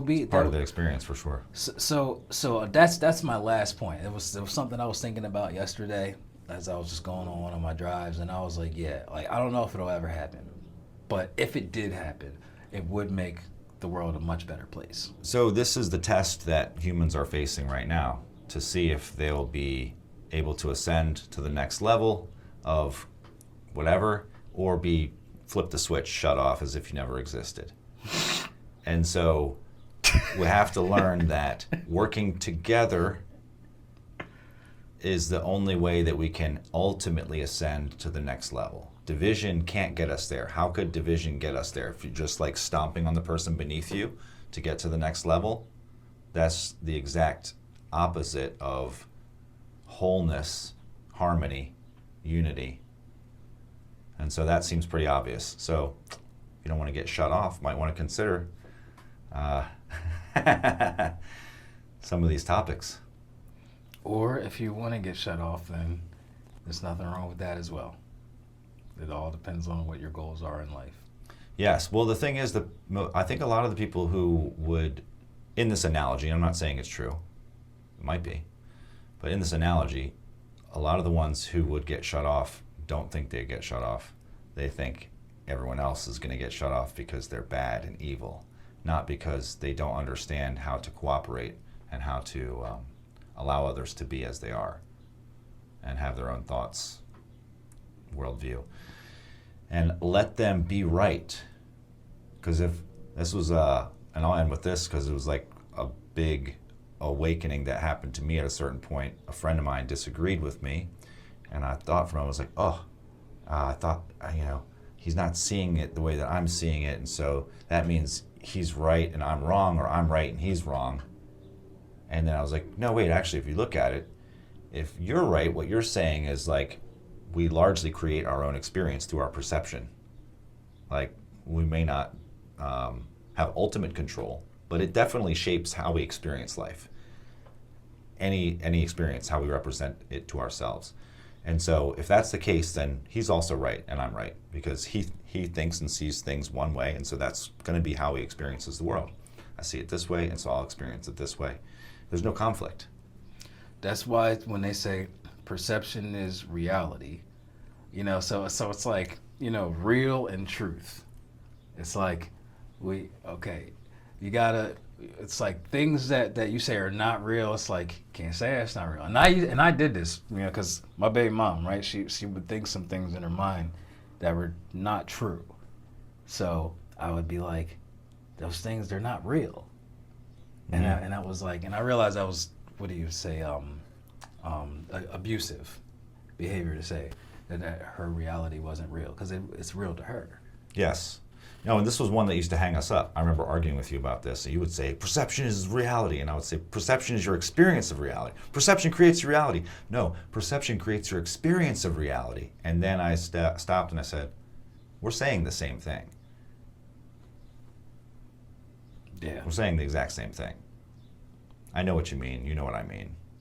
would be Part of the experience for sure. So that's my last point. It was something I was thinking about yesterday as I was just going on my drives, and I was like, yeah, like I don't know if it'll ever happen, but if it did happen, it would make the world a much better place. So this is the test that humans are facing right now to see if they'll be able to ascend to the next level of whatever, or be flip the switch, shut off as if you never existed. And so we have to learn that working together is the only way that we can ultimately ascend to the next level. Division can't get us there. How could division get us there? If you're just like stomping on the person beneath you to get to the next level, that's the exact opposite of wholeness, harmony, unity. And so that seems pretty obvious. So if you don't want to get shut off, might want to consider some of these topics. Or if you want to get shut off, then there's nothing wrong with that as well. It all depends on what your goals are in life. Yes. Well, the thing is, I think a lot of the people who would, in this analogy, I'm not saying it's true, it might be, but in this analogy, a lot of the ones who would get shut off don't think they get shut off. They think everyone else is going to get shut off because they're bad and evil, not because they don't understand how to cooperate and how to allow others to be as they are and have their own thoughts, worldview, and let them be right. Because if this was and I'll end with this because it was like a big awakening that happened to me at a certain point. A friend of mine disagreed with me, and I thought for a moment, I was like, I thought, he's not seeing it the way that I'm seeing it, and so that means he's right and I'm wrong, or I'm right and he's wrong. And then I was like, no, wait, actually, if you look at it, if you're right, what you're saying is like, we largely create our own experience through our perception. Like, we may not have ultimate control, but it definitely shapes how we experience life. Any experience, how we represent it to ourselves. And so if that's the case, then he's also right and I'm right, because he thinks and sees things one way, and so that's going to be how he experiences the world. I see it this way, and so I'll experience it this way. There's no conflict. That's why when they say perception is reality, so it's like, real and truth. It's like it's like things that you say are not real. It's like, can't say it's not real. And I did this, because my baby mom, right? She would think some things in her mind that were not true. So I would be like, those things, they're not real. Mm-hmm. And I was like, and I realized I was, what do you say, abusive behavior to say that her reality wasn't real, because it's real to her. Yes. And this was one that used to hang us up. I remember arguing with you about this. And you would say, perception is reality. And I would say, perception is your experience of reality. Perception creates reality. No, perception creates your experience of reality. And then I stopped and I said, we're saying the same thing. Yeah. We're saying the exact same thing. I know what you mean. You know what I mean.